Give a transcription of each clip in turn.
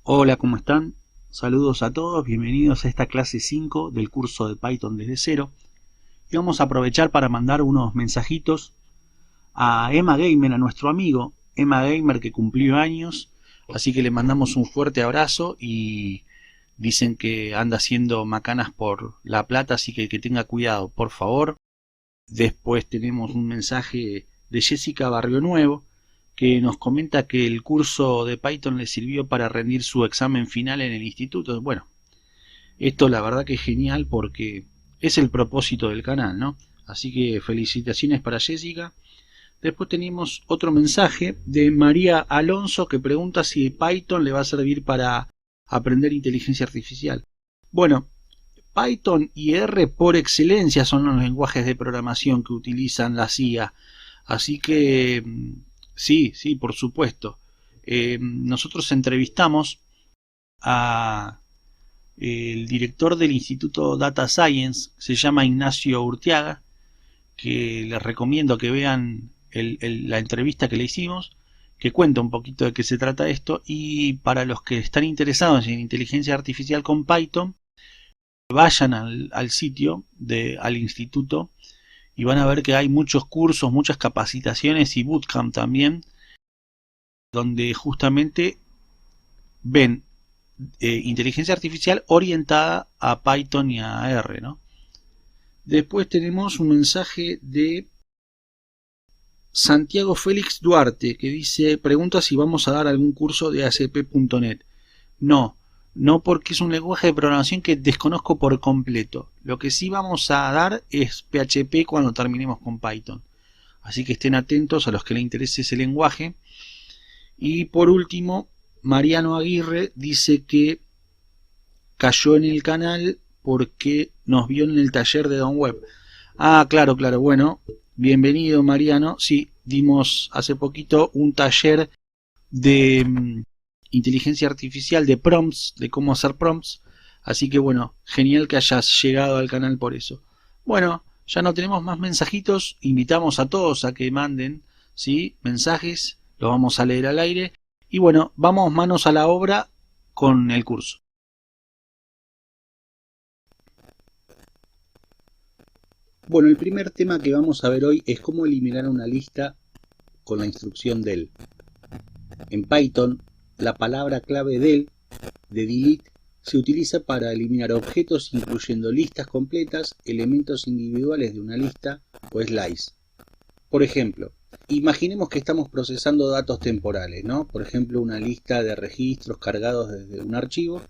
Hola, ¿cómo están? Saludos a todos, bienvenidos a esta clase 5 del curso de Python desde cero. Y vamos a aprovechar para mandar unos mensajitos a Emma Gamer, a nuestro amigo Emma Gamer que cumplió años. Así que le mandamos un fuerte abrazo y dicen que anda haciendo macanas por La Plata, así que tenga cuidado, por favor. Después tenemos un mensaje de Jessica Barrio Nuevo que nos comenta que el curso de Python le sirvió para rendir su examen final en el instituto. Bueno, esto la verdad que es genial porque es el propósito del canal, ¿no? Así que felicitaciones para Jessica. Después tenemos otro mensaje de María Alonso que pregunta si Python le va a servir para aprender inteligencia artificial. Bueno, Python y R por excelencia son los lenguajes de programación que utilizan la CIA. Así que sí, por supuesto. Nosotros entrevistamos a el director del Instituto Data Science, se llama Ignacio Urtiaga, que les recomiendo que vean la entrevista que le hicimos, que cuenta un poquito de qué se trata esto, y para los que están interesados en inteligencia artificial con Python, vayan al sitio, al instituto, y van a ver que hay muchos cursos, muchas capacitaciones y bootcamp también, donde justamente ven inteligencia artificial orientada a Python y a R, ¿no? Después tenemos un mensaje de Santiago Félix Duarte que dice, pregunta si vamos a dar algún curso de ASP.NET. No porque es un lenguaje de programación que desconozco por completo. Lo que sí vamos a dar es PHP cuando terminemos con Python. Así que estén atentos a los que les interese ese lenguaje. Y por último, Mariano Aguirre dice que cayó en el canal porque nos vio en el taller de Don Web. Ah, claro, bueno, bienvenido Mariano. Sí, dimos hace poquito un taller de inteligencia artificial, de prompts, de cómo hacer prompts. Así que bueno, genial que hayas llegado al canal por eso. Bueno, ya no tenemos más mensajitos, invitamos a todos a que manden, ¿sí?, mensajes, los vamos a leer al aire. Y bueno, vamos manos a la obra con el curso. Bueno, el primer tema que vamos a ver hoy es cómo eliminar una lista con la instrucción del. En Python, la palabra clave del, de delete, se utiliza para eliminar objetos incluyendo listas completas, elementos individuales de una lista o slice. Por ejemplo, imaginemos que estamos procesando datos temporales, ¿no? Por ejemplo, una lista de registros cargados desde un archivo,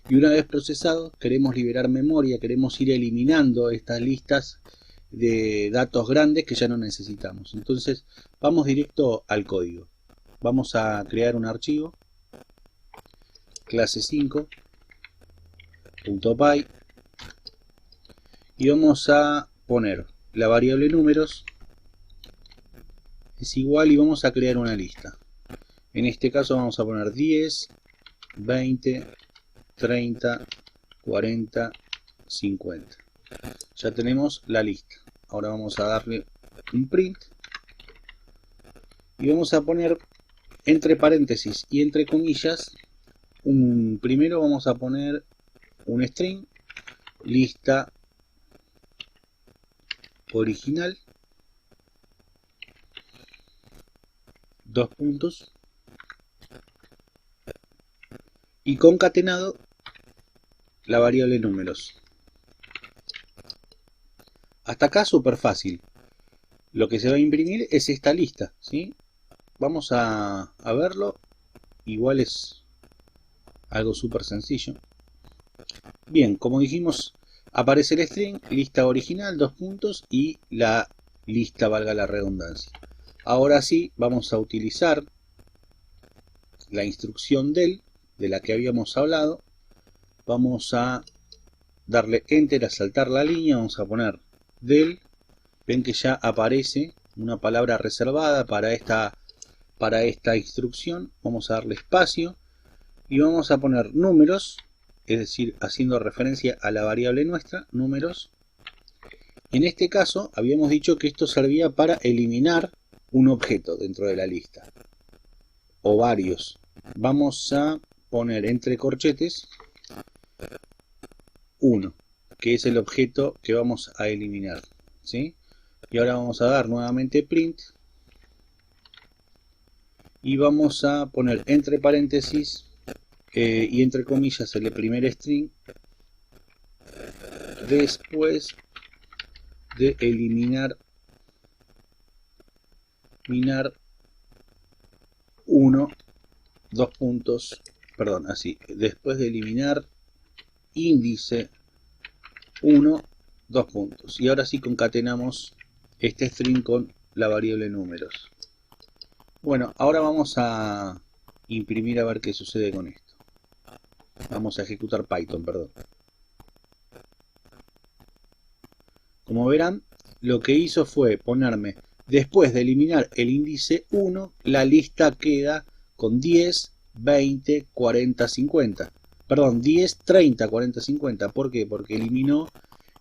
y una vez procesados queremos liberar memoria, queremos ir eliminando estas listas de datos grandes que ya no necesitamos. Entonces vamos directo al código. Vamos a crear un archivo, clase 5.py, y vamos a poner la variable números es igual y vamos a crear una lista. En este caso vamos a poner 10, 20, 30, 40, 50. Ya tenemos la lista. Ahora vamos a darle un print y vamos a poner entre paréntesis y entre comillas primero vamos a poner un string, lista original, dos puntos, y concatenado la variable números. Hasta acá súper fácil. Lo que se va a imprimir es esta lista, ¿sí? Vamos a verlo. Igual es algo súper sencillo. Bien, como dijimos, aparece el string, lista original, dos puntos, y la lista, valga la redundancia. Ahora sí, vamos a utilizar la instrucción del, de la que habíamos hablado. Vamos a darle enter, a saltar la línea, vamos a poner del. Ven que ya aparece una palabra reservada para esta instrucción. Vamos a darle espacio y vamos a poner números, es decir, haciendo referencia a la variable nuestra, números. En este caso habíamos dicho que esto servía para eliminar un objeto dentro de la lista o varios. Vamos a poner entre corchetes 1, que es el objeto que vamos a eliminar, ¿sí? Y ahora vamos a dar nuevamente print y vamos a poner entre paréntesis y entre comillas el primer string después de eliminar 1, 2 puntos, perdón, así, después de eliminar índice 1, 2 puntos. Y ahora sí concatenamos este string con la variable números. Bueno, ahora vamos a imprimir a ver qué sucede con esto. Vamos a ejecutar Python, perdón. Como verán, lo que hizo fue ponerme, después de eliminar el índice 1, la lista queda con 10, 20, 40, 50. Perdón, 10, 30, 40, 50. ¿Por qué? Porque eliminó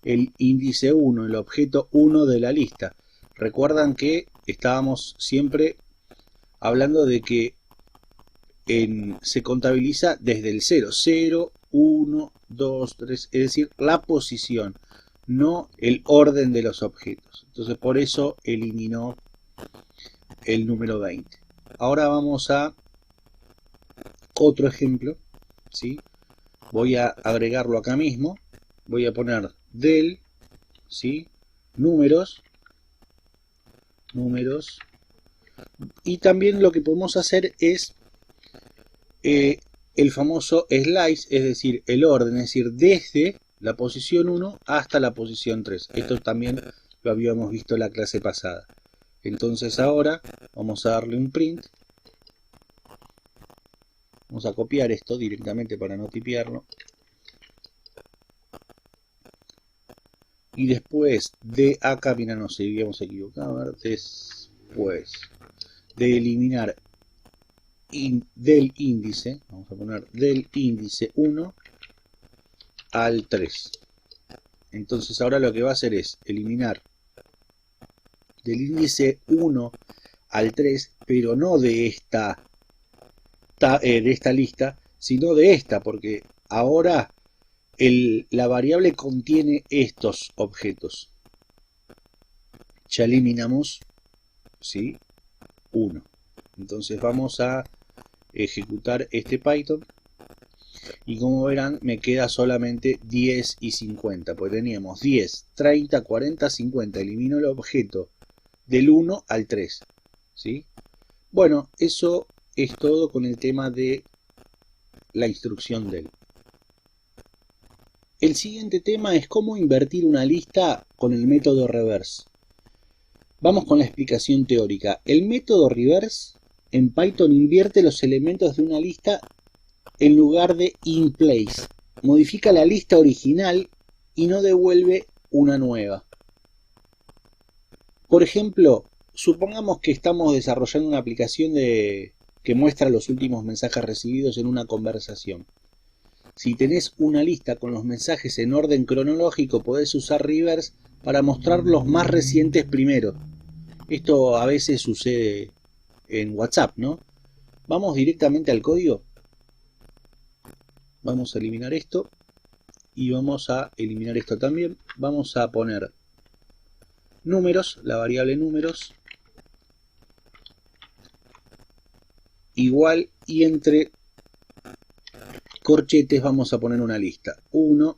el índice 1, el objeto 1 de la lista. Recuerdan que estábamos siempre hablando de que se contabiliza desde el 0, 0, 1, 2, 3, es decir, la posición, no el orden de los objetos. Entonces por eso eliminó el número 20. Ahora vamos a otro ejemplo, ¿sí? Voy a agregarlo acá mismo, voy a poner del, ¿sí? números, y también lo que podemos hacer es el famoso slice, es decir, el orden, es decir, desde la posición 1 hasta la posición 3. Esto también lo habíamos visto en la clase pasada. Entonces ahora vamos a darle un print. Vamos a copiar esto directamente para no tipearlo. Y después de acá, mira, nos habíamos equivocado. A ver, después de eliminar del índice, vamos a poner del índice 1 al 3. Entonces ahora lo que va a hacer es eliminar del índice 1 al 3, pero no de esta lista, sino de esta, porque ahora la variable contiene estos objetos. Ya eliminamos, ¿sí? 1. Entonces vamos a ejecutar este Python y como verán me queda solamente 10 y 50, pues teníamos 10, 30, 40, 50. Elimino el objeto del 1 al 3, ¿sí? Bueno, eso es todo con el tema de la instrucción del. El siguiente tema es cómo invertir una lista con el método reverse. Vamos con la explicación teórica. El método reverse en Python invierte los elementos de una lista en lugar de in place. Modifica la lista original y no devuelve una nueva. Por ejemplo, supongamos que estamos desarrollando una aplicación que muestra los últimos mensajes recibidos en una conversación. Si tenés una lista con los mensajes en orden cronológico, podés usar reverse para mostrar los más recientes primero. Esto a veces sucede en WhatsApp, ¿no? Vamos directamente al código. Vamos a eliminar esto y vamos a eliminar esto también. Vamos a poner números, la variable números, igual, y entre corchetes vamos a poner una lista. 1,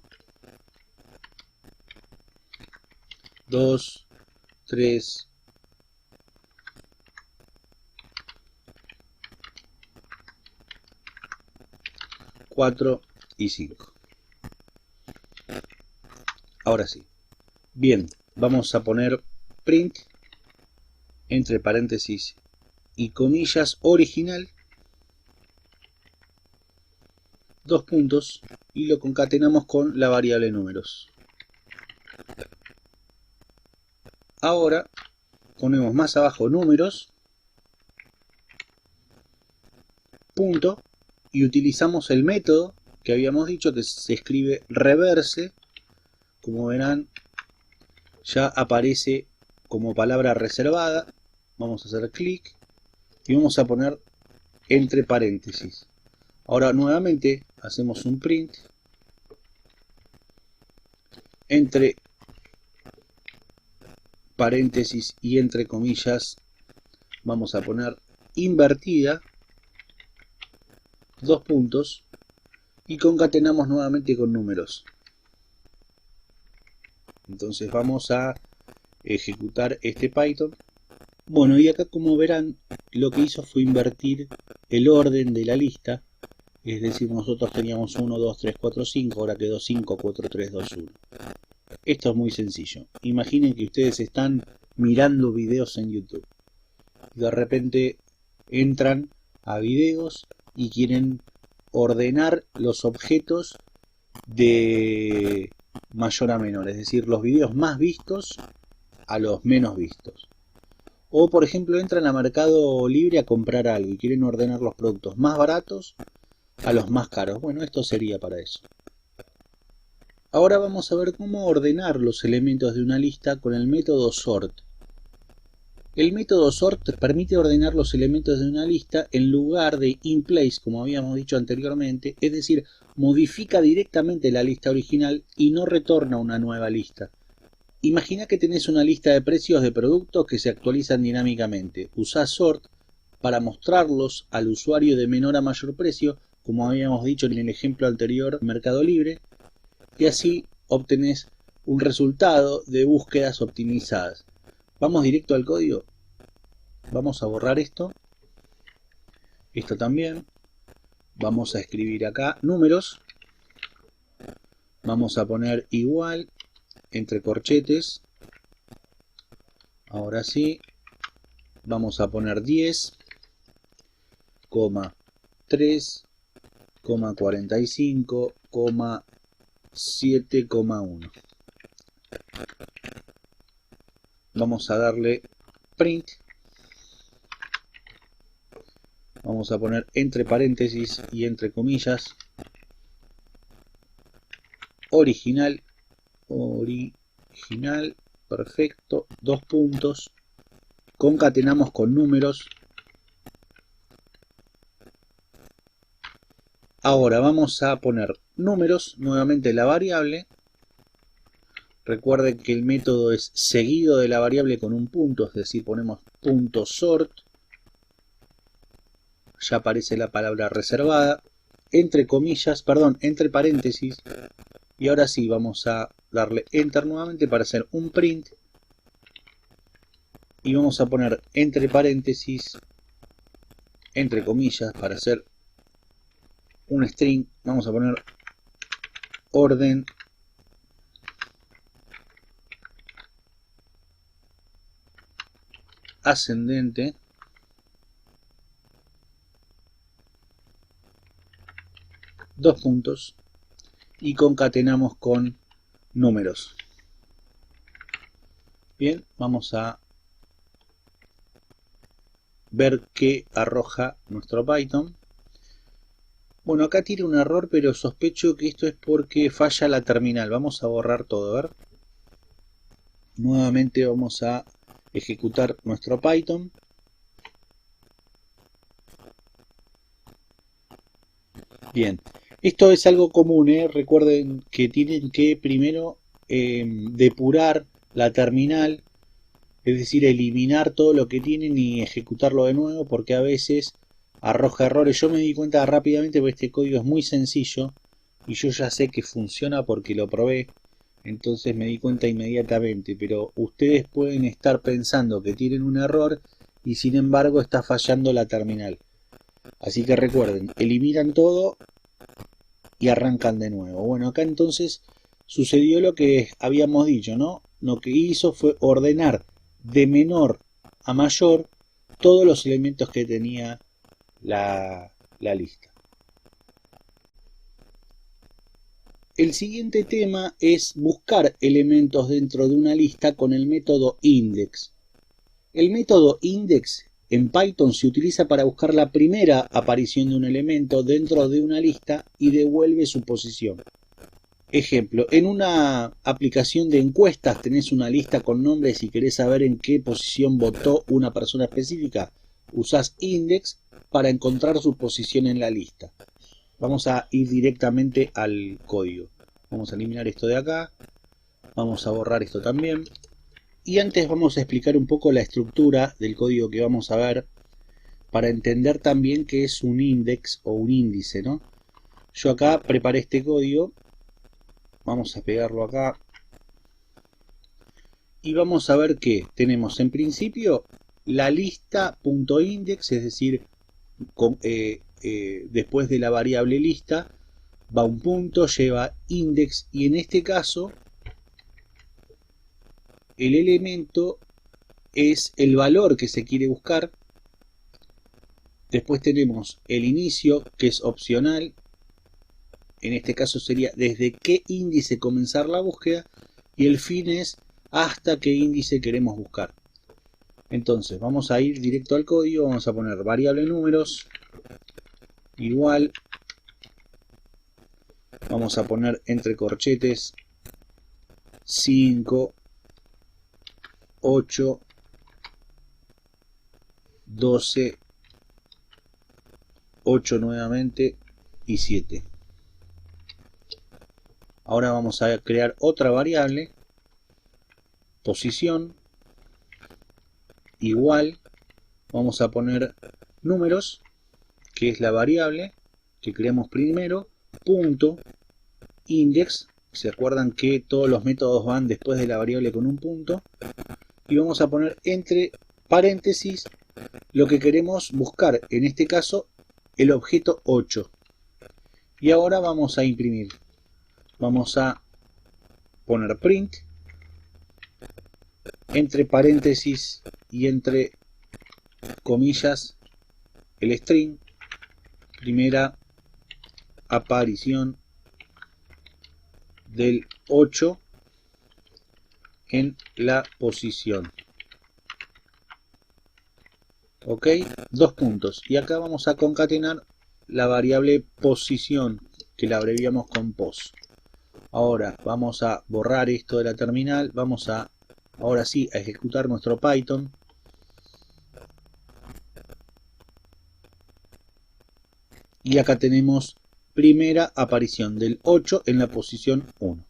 2, 3, 4 y 5. Ahora sí. Bien, vamos a poner print entre paréntesis y comillas original, 2 puntos, y lo concatenamos con la variable números. Ahora ponemos más abajo números, punto, y utilizamos el método que habíamos dicho que se escribe reverse. Como verán, ya aparece como palabra reservada. Vamos a hacer clic y vamos a poner entre paréntesis. Ahora nuevamente hacemos un print. Entre paréntesis y entre comillas vamos a poner invertida, dos puntos, y concatenamos nuevamente con números. Entonces vamos a ejecutar este Python. Bueno, y acá, como verán, lo que hizo fue invertir el orden de la lista. Es decir, nosotros teníamos 1, 2, 3, 4, 5, ahora quedó 5, 4, 3, 2, 1. Esto es muy sencillo. Imaginen que ustedes están mirando videos en YouTube. De repente entran a videos y quieren ordenar los objetos de mayor a menor. Es decir, los videos más vistos a los menos vistos. O por ejemplo entran a Mercado Libre a comprar algo y quieren ordenar los productos más baratos a los más caros. Bueno, esto sería para eso. Ahora vamos a ver cómo ordenar los elementos de una lista con el método sort. El método sort permite ordenar los elementos de una lista en lugar de in place, como habíamos dicho anteriormente, es decir, modifica directamente la lista original y no retorna una nueva lista. Imagina que tenés una lista de precios de productos que se actualizan dinámicamente. Usá sort para mostrarlos al usuario de menor a mayor precio, como habíamos dicho en el ejemplo anterior, Mercado Libre, y así obtenés un resultado de búsquedas optimizadas. Vamos directo al código. Vamos a borrar esto. Esto también. Vamos a escribir acá números. Vamos a poner igual entre corchetes. Ahora sí. Vamos a poner 10, 3, 45, 7,1. Vamos a darle print. Vamos a poner entre paréntesis y entre comillas original, perfecto, dos puntos, concatenamos con números. Ahora vamos a poner números, nuevamente la variable. Recuerden que el método es seguido de la variable con un punto, es decir, ponemos punto sort. Ya aparece la palabra reservada. Entre comillas, perdón, entre paréntesis. Y ahora sí, vamos a darle enter nuevamente para hacer un print. Y vamos a poner entre paréntesis, entre comillas, para hacer un string. Vamos a poner orden ascendente, dos puntos, y concatenamos con números. Bien, vamos a ver qué arroja nuestro Python. Bueno, acá tiene un error, pero sospecho que esto es porque falla la terminal. Vamos a borrar todo, a ver. Nuevamente vamos a ejecutar nuestro Python. Bien, esto es algo común, recuerden que tienen que primero depurar la terminal, es decir, eliminar todo lo que tienen y ejecutarlo de nuevo, porque a veces arroja errores. Yo me di cuenta rápidamente porque este código es muy sencillo y yo ya sé que funciona porque lo probé. Entonces me di cuenta inmediatamente, pero ustedes pueden estar pensando que tienen un error y sin embargo está fallando la terminal. Así que recuerden, eliminan todo y arrancan de nuevo. Bueno, acá entonces sucedió lo que habíamos dicho, ¿no? Lo que hizo fue ordenar de menor a mayor todos los elementos que tenía la lista. El siguiente tema es buscar elementos dentro de una lista con el método index. El método index en Python se utiliza para buscar la primera aparición de un elemento dentro de una lista y devuelve su posición. Ejemplo, en una aplicación de encuestas tenés una lista con nombres y querés saber en qué posición votó una persona específica. Usás index para encontrar su posición en la lista. Vamos a ir directamente al código. Vamos a eliminar esto de acá. Vamos a borrar esto también. Y antes vamos a explicar un poco la estructura del código que vamos a ver, para entender también qué es un index o un índice, ¿no? Yo acá preparé este código. Vamos a pegarlo acá. Y vamos a ver que tenemos en principio la lista.index, es decir, después de la variable lista va un punto, lleva index, y en este caso el elemento es el valor que se quiere buscar. Después tenemos el inicio, que es opcional. En este caso sería desde qué índice comenzar la búsqueda, y el fin es hasta qué índice queremos buscar. Entonces vamos a ir directo al código. Vamos a poner variable números igual, vamos a poner entre corchetes 5, 8, 12, 8 nuevamente y 7. Ahora vamos a crear otra variable, posición igual, vamos a poner números, que es la variable que creamos primero, punto, index, se acuerdan que todos los métodos van después de la variable con un punto, y vamos a poner entre paréntesis lo que queremos buscar, en este caso el objeto 8. Y ahora vamos a imprimir. Vamos a poner print, entre paréntesis y entre comillas, el string, primera aparición del 8 en la posición. Ok, dos puntos. Y acá vamos a concatenar la variable posición, que la abreviamos con pos. Ahora vamos a borrar esto de la terminal. Vamos a, ahora sí, a ejecutar nuestro Python. Y acá tenemos primera aparición del 8 en la posición 1.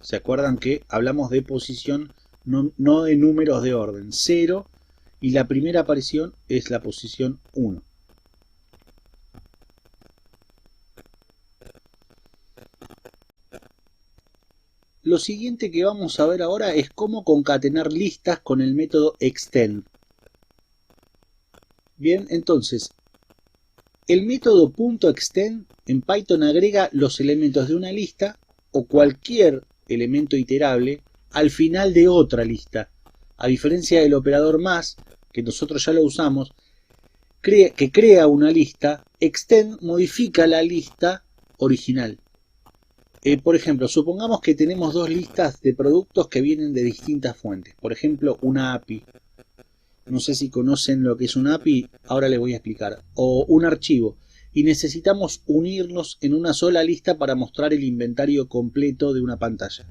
¿Se acuerdan que hablamos de posición, no de números de orden? 0, y la primera aparición es la posición 1. Lo siguiente que vamos a ver ahora es cómo concatenar listas con el método extend. Bien, entonces, el método .extend en Python agrega los elementos de una lista o cualquier elemento iterable al final de otra lista. A diferencia del operador más, que nosotros ya lo usamos, que crea una lista, extend modifica la lista original. Por ejemplo, supongamos que tenemos dos listas de productos que vienen de distintas fuentes. Por ejemplo, una API. No sé si conocen lo que es una API, ahora les voy a explicar. O un archivo. Y necesitamos unirlos en una sola lista para mostrar el inventario completo de una pantalla.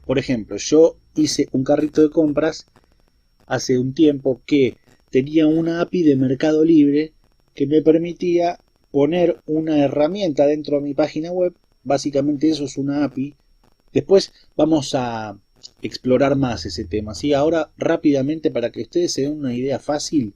Por ejemplo, yo hice un carrito de compras hace un tiempo que tenía una API de Mercado Libre que me permitía poner una herramienta dentro de mi página web. Básicamente eso es una API. Después vamos a explorar más ese tema, ¿sí? Ahora rápidamente, para que ustedes se den una idea fácil,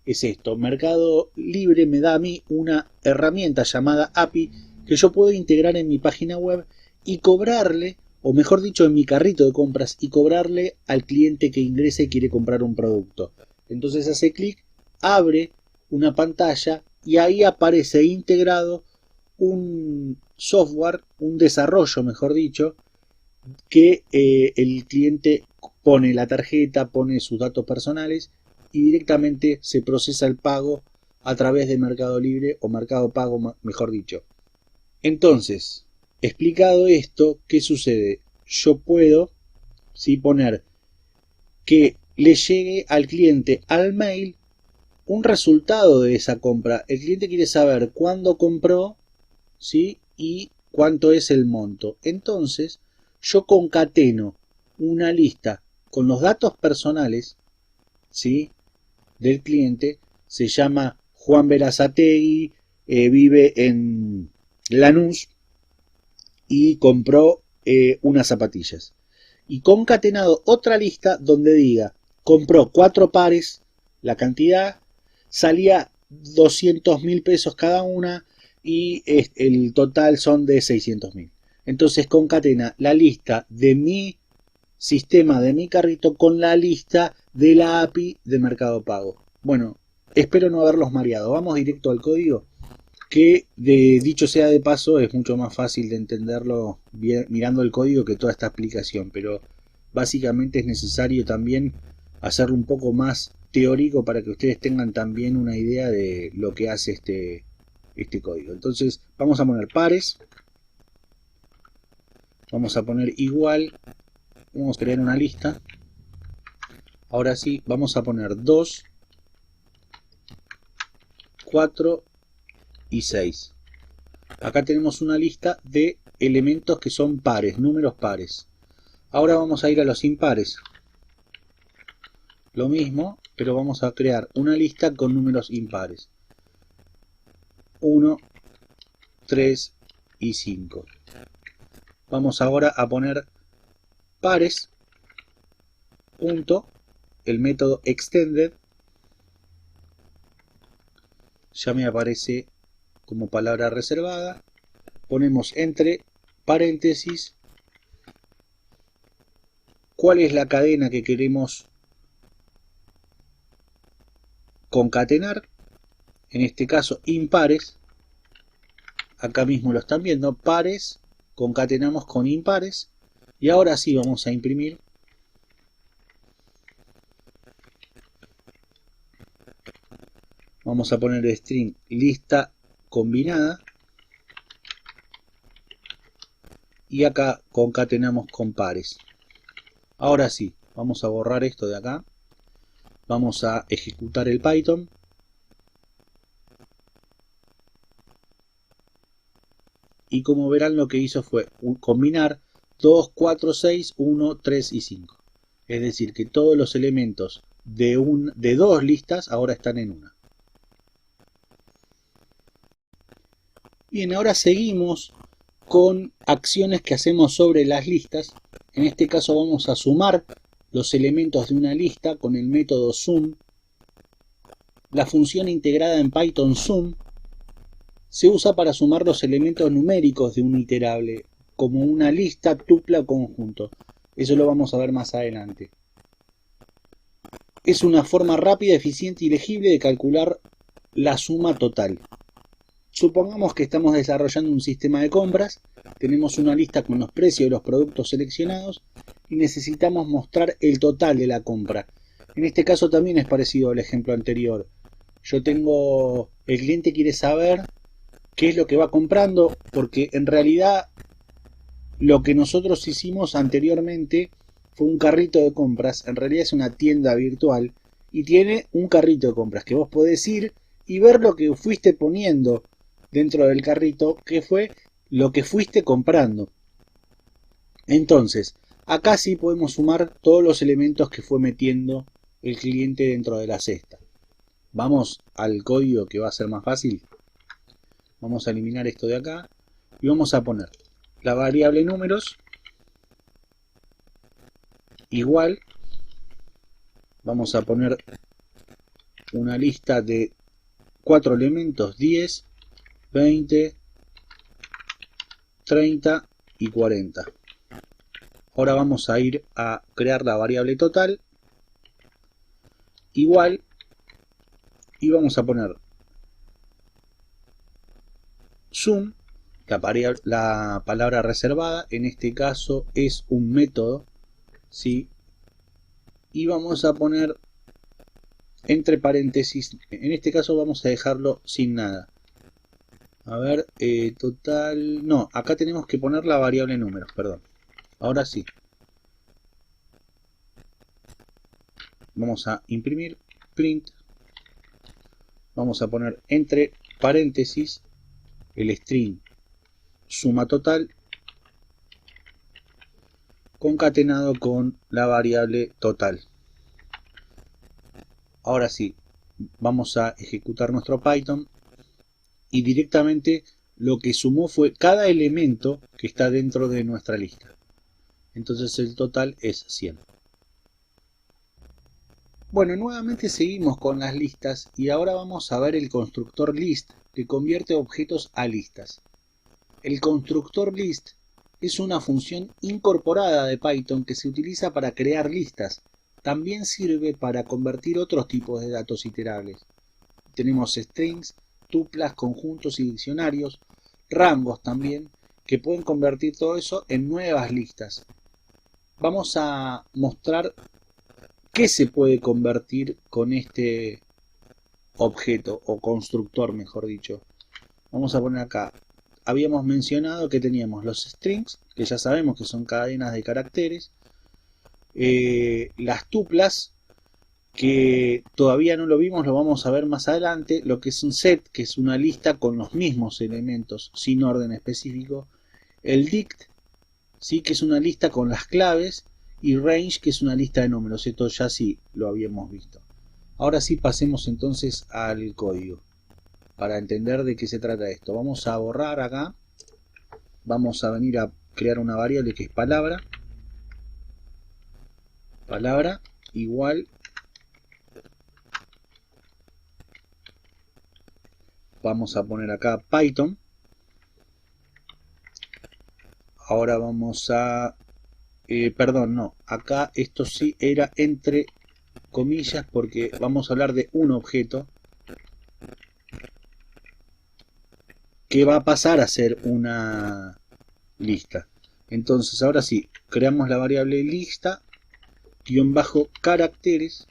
es esto. Mercado Libre me da a mí una herramienta llamada API que yo puedo integrar en mi página web y cobrarle, o mejor dicho, en mi carrito de compras, y cobrarle al cliente que ingrese y quiere comprar un producto. Entonces hace clic, abre una pantalla y ahí aparece integrado un software, un desarrollo mejor dicho, que el cliente pone la tarjeta, pone sus datos personales y directamente se procesa el pago a través de Mercado Libre o Mercado Pago, mejor dicho. Entonces, explicado esto, ¿qué sucede? Yo puedo, ¿sí?, poner que le llegue al cliente al mail un resultado de esa compra. El cliente quiere saber cuándo compró, ¿sí?, y cuánto es el monto. Entonces, yo concateno una lista con los datos personales, ¿sí?, del cliente. Se llama Juan Berazategui, vive en Lanús y compró unas zapatillas. Y concatenado otra lista donde diga, compró 4 pares, la cantidad, salía 200.000 pesos cada una y el total son de 600.000. Entonces concatena la lista de mi sistema de mi carrito con la lista de la API de Mercado Pago. Bueno, espero no haberlos mareado. Vamos directo al código, que dicho sea de paso es mucho más fácil de entenderlo mirando el código que toda esta explicación, pero básicamente es necesario también hacerlo un poco más teórico para que ustedes tengan también una idea de lo que hace este código. Entonces vamos a poner pares, vamos a poner igual, vamos a crear una lista. Ahora sí, vamos a poner 2, 4 y 6. Acá tenemos una lista de elementos que son pares, números pares. Ahora vamos a ir a los impares. Lo mismo, pero vamos a crear una lista con números impares. 1, 3 y 5. Vamos ahora a poner pares, punto, el método extended, ya me aparece como palabra reservada, ponemos entre paréntesis cuál es la cadena que queremos concatenar, en este caso impares, acá mismo lo están viendo, pares, concatenamos con impares, y ahora sí vamos a imprimir. Vamos a poner el string lista combinada y acá concatenamos con pares. Ahora sí, vamos a borrar esto de acá. Vamos a ejecutar el Python. Y como verán, lo que hizo fue combinar 2, 4, 6, 1, 3 y 5. Es decir, que todos los elementos de 2 listas ahora están en una. Bien, ahora seguimos con acciones que hacemos sobre las listas. En este caso vamos a sumar los elementos de una lista con el método sum. La función integrada en Python sum se usa para sumar los elementos numéricos de un iterable, como una lista, tupla o conjunto. Eso lo vamos a ver más adelante. Es una forma rápida, eficiente y legible de calcular la suma total. Supongamos que estamos desarrollando un sistema de compras, tenemos una lista con los precios de los productos seleccionados y necesitamos mostrar el total de la compra. En este caso también es parecido al ejemplo anterior. El cliente quiere saber qué es lo que va comprando, porque en realidad lo que nosotros hicimos anteriormente fue un carrito de compras. En realidad es una tienda virtual y tiene un carrito de compras que vos podés ir y ver lo que fuiste poniendo dentro del carrito, que fue lo que fuiste comprando. Entonces, acá sí podemos sumar todos los elementos que fue metiendo el cliente dentro de la cesta. Vamos al código, que va a ser más fácil. Vamos a eliminar esto de acá y vamos a poner la variable números igual. Vamos a poner una lista de 4 elementos, 10, 20, 30 y 40. Ahora vamos a ir a crear la variable total igual y vamos a poner sum, la palabra reservada, en este caso es un método, ¿sí? Y vamos a poner entre paréntesis, en este caso vamos a dejarlo sin nada. A ver, total, no, acá tenemos que poner la variable números, perdón. Ahora sí. Vamos a imprimir, print. Vamos a poner entre paréntesis el string suma total concatenado con la variable total. Ahora sí, vamos a ejecutar nuestro Python. y directamente lo que sumó fue cada elemento que está dentro de nuestra lista. Entonces el total es 100. Bueno, nuevamente seguimos con las listas y ahora vamos a ver el constructor list que convierte objetos a listas. El constructor list es una función incorporada de Python que se utiliza para crear listas. También sirve para convertir otros tipos de datos iterables. Tenemos strings, tuplas, conjuntos y diccionarios, rangos también, que pueden convertir todo eso en nuevas listas. Vamos a mostrar qué se puede convertir con este objeto o constructor, mejor dicho. Vamos a poner acá. Habíamos mencionado que teníamos los strings, que ya sabemos que son cadenas de caracteres, las tuplas, que todavía no lo vimos, lo vamos a ver más adelante, lo que es un set, que es una lista con los mismos elementos sin orden específico, el dict, ¿sí? Que es una lista con las claves, y range, que es una lista de números. Esto ya sí lo habíamos visto. Ahora sí pasemos entonces al código para entender de qué se trata esto. Vamos a borrar acá, vamos a venir a crear una variable que es palabra igual, vamos a poner acá Python. Ahora vamos a perdón, no, acá esto sí era entre comillas porque vamos a hablar de un objeto que va a pasar a ser una lista. Entonces ahora sí, creamos la variable lista _ caracteres,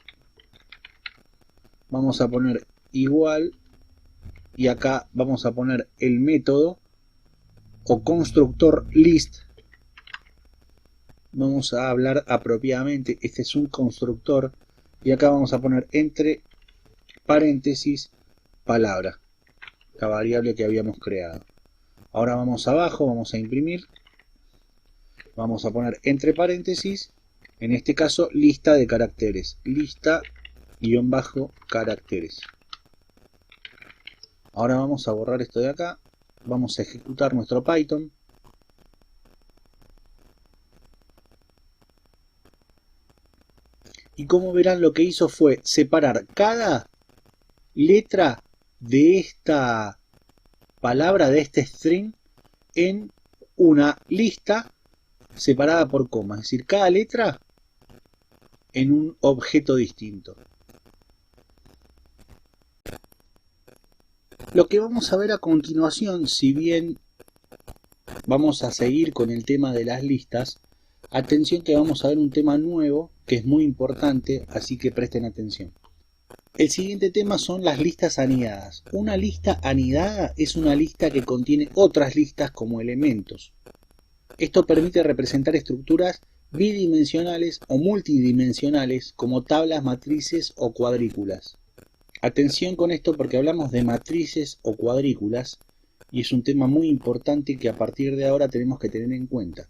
vamos a poner igual y acá vamos a poner el método o constructor list. Vamos a hablar apropiadamente, este es un constructor y acá vamos a poner entre paréntesis palabra, la variable que habíamos creado. Ahora vamos abajo, vamos a imprimir, vamos a poner entre paréntesis, en este caso lista de caracteres, lista _ caracteres. Ahora vamos a borrar esto de acá, vamos a ejecutar nuestro Python. Y como verán, lo que hizo fue separar cada letra de esta palabra, de este string, en una lista separada por coma. Es decir, cada letra en un objeto distinto. Lo que vamos a ver a continuación, si bien vamos a seguir con el tema de las listas, atención que vamos a ver un tema nuevo que es muy importante, así que presten atención. El siguiente tema son las listas anidadas. Una lista anidada es una lista que contiene otras listas como elementos. Esto permite representar estructuras bidimensionales o multidimensionales como tablas, matrices o cuadrículas. Atención con esto porque hablamos de matrices o cuadrículas y es un tema muy importante que a partir de ahora tenemos que tener en cuenta.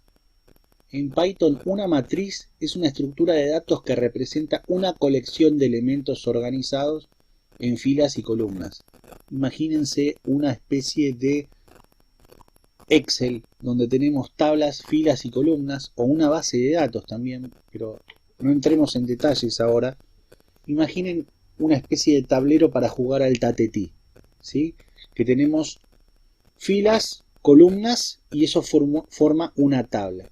En Python, una matriz es una estructura de datos que representa una colección de elementos organizados en filas y columnas. Imagínense una especie de Excel donde tenemos tablas, filas y columnas, o una base de datos también, pero no entremos en detalles ahora. Imaginen una especie de tablero para jugar al tatetí, ¿sí? Que tenemos filas, columnas y eso forma una tabla.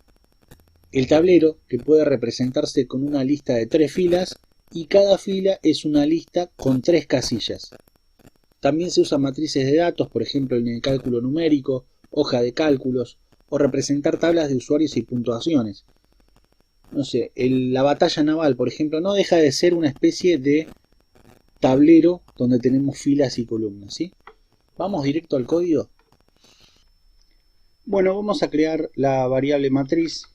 El tablero, que puede representarse con una lista de 3 filas, y cada fila es una lista con 3 casillas. También se usan matrices de datos, por ejemplo en el cálculo numérico, hoja de cálculos, o representar tablas de usuarios y puntuaciones. No sé, la batalla naval, por ejemplo, no deja de ser una especie de tablero donde tenemos filas y columnas, ¿sí? Vamos directo al código. Bueno, vamos a crear la variable matriz.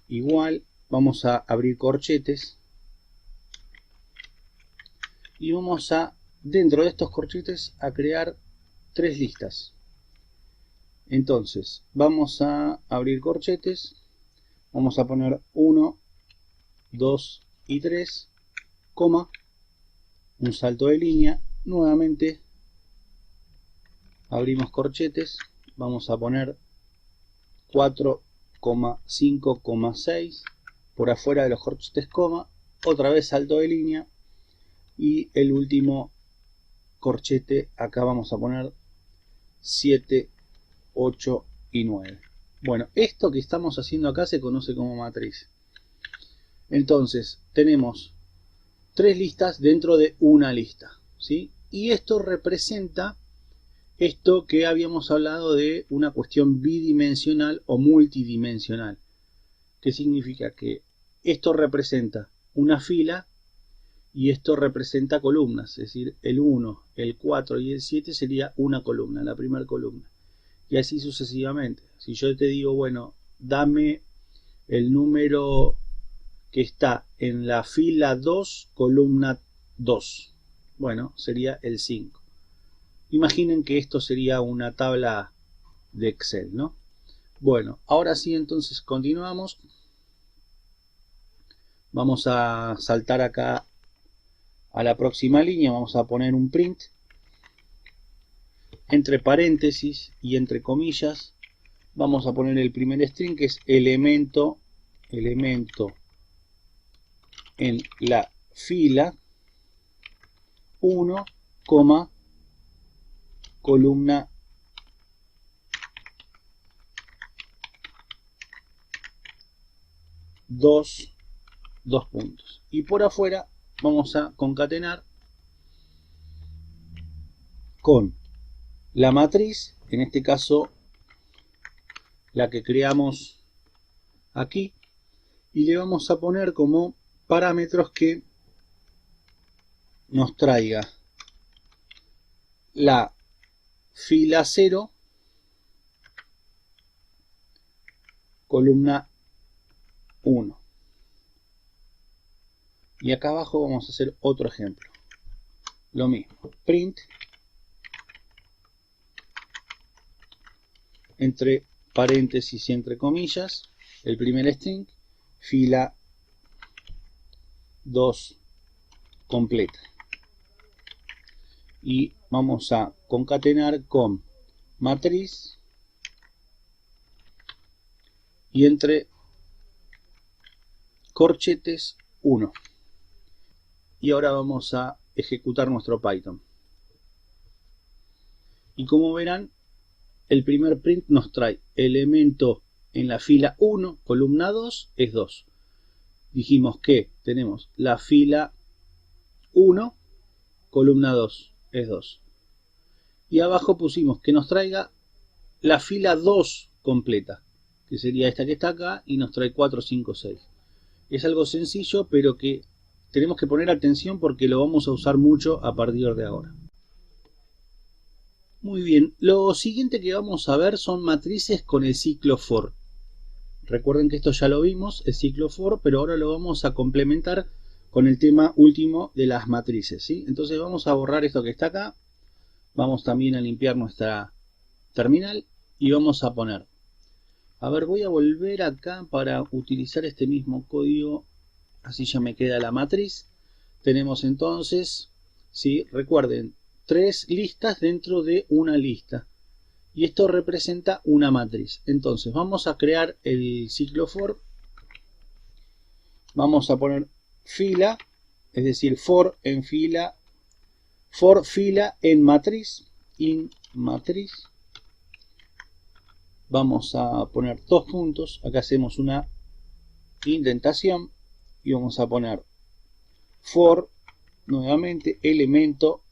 Igual, vamos a abrir corchetes y vamos a, dentro de estos corchetes, a crear 3 listas. Entonces, vamos a abrir corchetes, vamos a poner 1, 2 y 3, coma, un salto de línea, nuevamente abrimos corchetes, vamos a poner 4,5,6 por afuera de los corchetes coma, otra vez salto de línea y el último corchete acá vamos a poner 7, 8 y 9. Bueno, esto que estamos haciendo acá se conoce como matriz. Entonces tenemos 3 listas dentro de una lista, ¿sí? Y esto representa esto que habíamos hablado de una cuestión bidimensional o multidimensional. ¿Qué significa? Que esto representa una fila y esto representa columnas, es decir, el 1, el 4 y el 7 sería una columna, la primera columna. Y así sucesivamente. Si yo te digo, bueno, dame el número que está en la fila 2, columna 2. Bueno, sería el 5. Imaginen que esto sería una tabla de Excel, ¿no? Bueno, ahora sí, entonces continuamos. Vamos a saltar acá a la próxima línea. Vamos a poner un print. Entre paréntesis y entre comillas vamos a poner el primer string, que es elemento en la fila 1, columna 2, 2 puntos. Y por afuera vamos a concatenar con la matriz, en este caso la que creamos aquí, y le vamos a poner como parámetros que nos traiga la fila 0, columna 1. Y acá abajo vamos a hacer otro ejemplo. Lo mismo, print entre paréntesis y entre comillas el primer string, fila 2 completa. Y vamos a concatenar con matriz y entre corchetes 1. Y ahora vamos a ejecutar nuestro Python. Y como verán, el primer print nos trae elemento en la fila 1, columna 2 es 2. Dijimos que tenemos la fila 1, columna 2 es 2. Y abajo pusimos que nos traiga la fila 2 completa, que sería esta que está acá, y nos trae 4, 5, 6. Es algo sencillo, pero que tenemos que poner atención porque lo vamos a usar mucho a partir de ahora. Muy bien, lo siguiente que vamos a ver son matrices con el ciclo for. Recuerden que esto ya lo vimos, el ciclo for, pero ahora lo vamos a complementar con el tema último de las matrices, ¿sí? Entonces vamos a borrar esto que está acá, vamos también a limpiar nuestra terminal y vamos a poner, a ver, voy a volver acá para utilizar este mismo código, así ya me queda la matriz. Tenemos entonces, ¿sí? Recuerden, 3 listas dentro de una lista. Y esto representa una matriz. Entonces vamos a crear el ciclo for. Vamos a poner fila, es decir, for en fila, for fila en matriz, in matriz. Vamos a poner 2 puntos. Acá hacemos una indentación y vamos a poner for, nuevamente, elemento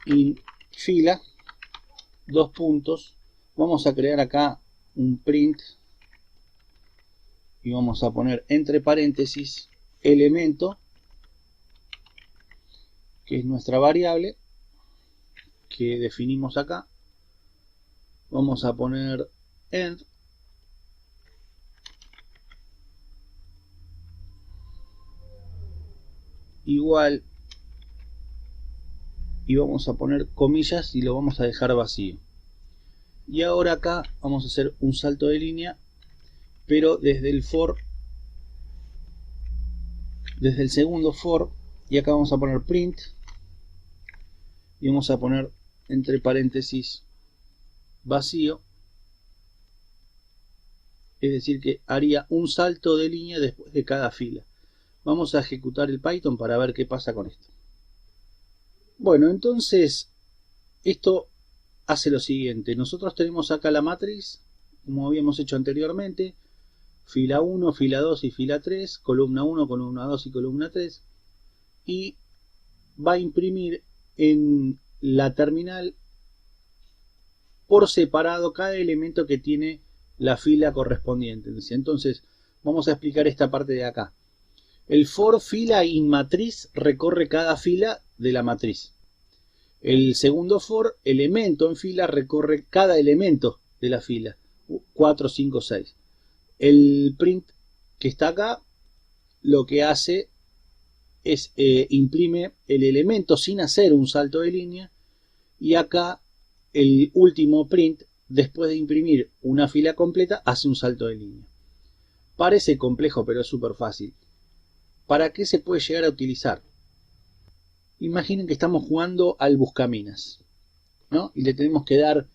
in fila, 2 puntos. Vamos a crear acá un print y vamos a poner entre paréntesis elemento, que es nuestra variable que definimos acá. Vamos a poner end igual, y vamos a poner comillas y lo vamos a dejar vacío. Y ahora acá vamos a hacer un salto de línea, pero desde el for, desde el segundo for, y acá vamos a poner print y vamos a poner entre paréntesis vacío, es decir que haría un salto de línea después de cada fila. Vamos a ejecutar el Python para ver qué pasa con esto. Bueno, entonces esto hace lo siguiente. Nosotros tenemos acá la matriz, como habíamos hecho anteriormente, fila 1, fila 2 y fila 3, columna 1, columna 2 y columna 3, y va a imprimir en la terminal por separado cada elemento que tiene la fila correspondiente. Entonces vamos a explicar esta parte de acá. El for fila in matriz recorre cada fila de la matriz. El segundo for elemento en fila recorre cada elemento de la fila, 4, 5, 6. El print que está acá lo que hace es imprime el elemento sin hacer un salto de línea, y acá el último print, después de imprimir una fila completa, hace un salto de línea. Parece complejo, pero es súper fácil. ¿Para qué se puede llegar a utilizar? Imaginen que estamos jugando al buscaminas, ¿no? Y le tenemos que dar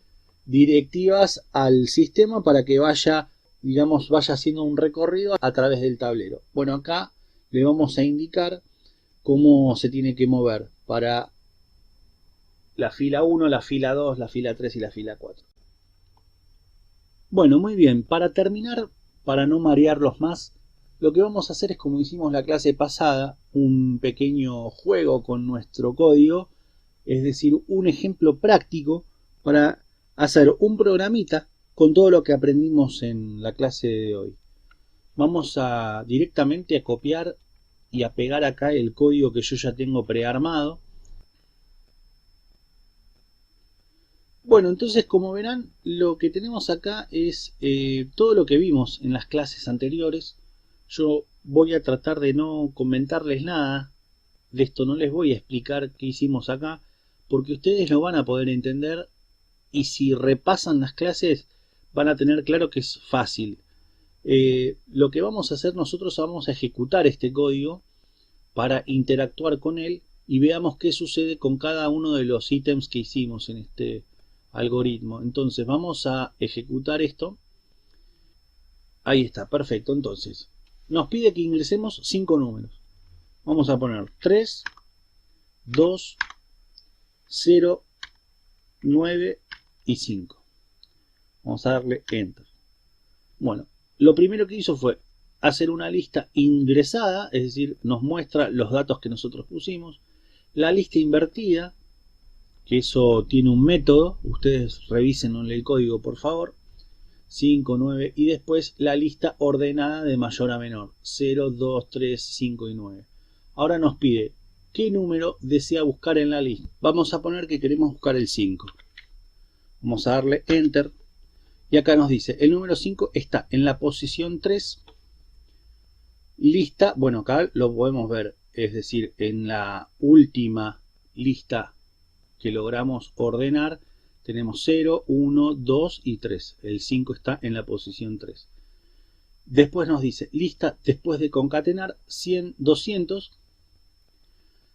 directivas al sistema para que vaya, digamos, vaya haciendo un recorrido a través del tablero. Bueno, acá le vamos a indicar cómo se tiene que mover para la fila 1, la fila 2, la fila 3 y la fila 4. Bueno, muy bien. Para terminar, para no marearlos más, lo que vamos a hacer es, como hicimos la clase pasada, un pequeño juego con nuestro código, es decir, un ejemplo práctico para hacer un programita con todo lo que aprendimos en la clase de hoy. Vamos a directamente a copiar y a pegar acá el código que yo ya tengo prearmado. Bueno, entonces, como verán, lo que tenemos acá es todo lo que vimos en las clases anteriores. Yo voy a tratar de no comentarles nada de esto, no les voy a explicar qué hicimos acá, porque ustedes lo van a poder entender, y si repasan las clases van a tener claro que es fácil. Lo que vamos a hacer nosotros, vamos a ejecutar este código para interactuar con él y veamos qué sucede con cada uno de los ítems que hicimos en este algoritmo. Entonces vamos a ejecutar esto. Ahí está, perfecto. Entonces nos pide que ingresemos 5 números. Vamos a poner 3, 2, 0, 9 y 5. Vamos a darle Enter. Bueno, lo primero que hizo fue hacer una lista ingresada, es decir, nos muestra los datos que nosotros pusimos. La lista invertida, que eso tiene un método, ustedes revisen el código por favor. 5, 9 y después la lista ordenada de mayor a menor, 0, 2, 3, 5 y 9. Ahora nos pide qué número desea buscar en la lista. Vamos a poner que queremos buscar el 5. Vamos a darle Enter y acá nos dice el número 5 está en la posición 3, lista, bueno, acá lo podemos ver, es decir, en la última lista que logramos ordenar tenemos 0, 1, 2 y 3. El 5 está en la posición 3. Después nos dice lista después de concatenar 100, 200,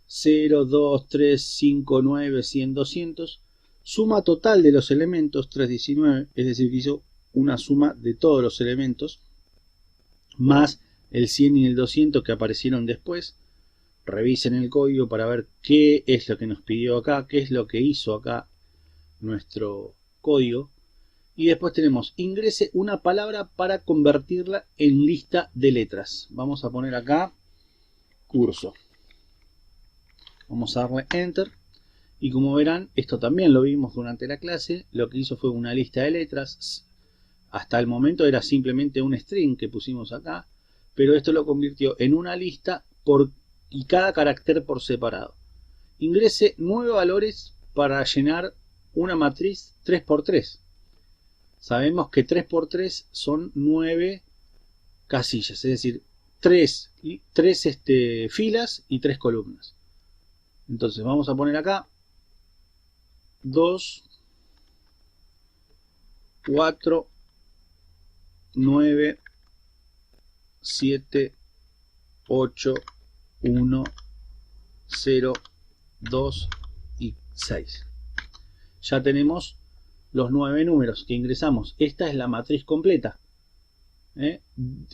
0, 2, 3, 5, 9, 100, 200. Suma total de los elementos 319, es decir, que hizo una suma de todos los elementos, más el 100 y el 200 que aparecieron después. Revisen el código para ver qué es lo que nos pidió acá, qué es lo que hizo acá nuestro código. Y después tenemos ingrese una palabra para convertirla en lista de letras. Vamos a poner acá curso. Vamos a darle Enter. Y como verán, esto también lo vimos durante la clase. Lo que hizo fue una lista de letras. Hasta el momento era simplemente un string que pusimos acá, pero esto lo convirtió en una lista y cada carácter por separado. Ingrese 9 valores para llenar una matriz 3×3. Sabemos que 3×3 son 9 casillas, es decir, 3 filas y 3 columnas. Entonces vamos a poner acá 2, 4, 9, 7, 8, 1, 0, 2 y 6. Ya tenemos los 9 números que ingresamos. Esta es la matriz completa.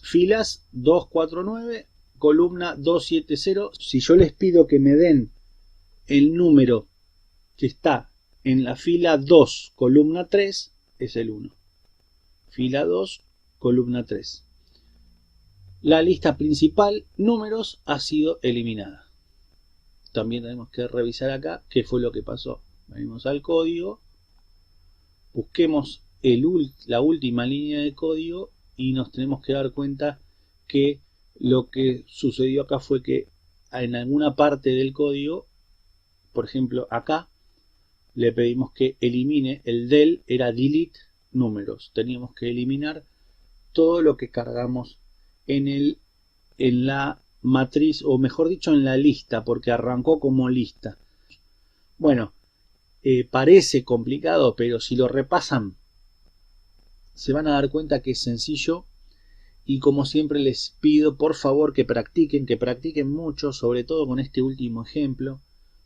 Filas 2, 4, 9, columna 2, 7, 0. Si yo les pido que me den el número que está en la fila 2, columna 3, es el 1. Fila 2, columna 3. La lista principal, números, ha sido eliminada. También tenemos que revisar acá qué fue lo que pasó. Venimos al código, busquemos la última línea de código y nos tenemos que dar cuenta que lo que sucedió acá fue que en alguna parte del código, por ejemplo acá, le pedimos que elimine el del, era delete números. Teníamos que eliminar todo lo que cargamos en la matriz, o mejor dicho en la lista, porque arrancó como lista. Bueno, parece complicado, pero si lo repasan se van a dar cuenta que es sencillo. Y como siempre les pido por favor que practiquen mucho, sobre todo con este último ejemplo,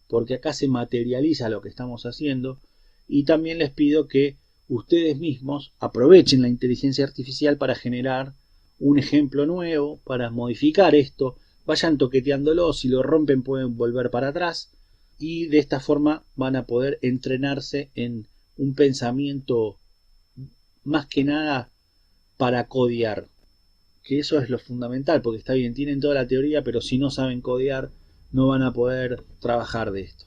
porque acá se materializa lo que estamos haciendo. Y también les pido que ustedes mismos aprovechen la inteligencia artificial para generar un ejemplo nuevo, para modificar esto, vayan toqueteándolo, si lo rompen pueden volver para atrás y de esta forma van a poder entrenarse en un pensamiento más que nada para codear, que eso es lo fundamental, porque está bien, tienen toda la teoría, pero si no saben codear no van a poder trabajar de esto.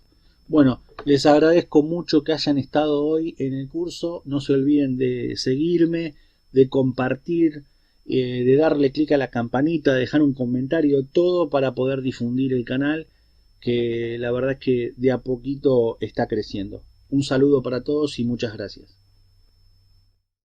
Bueno, les agradezco mucho que hayan estado hoy en el curso. No se olviden de seguirme, de compartir, de darle clic a la campanita, de dejar un comentario, todo para poder difundir el canal, que la verdad es que de a poquito está creciendo. Un saludo para todos y muchas gracias.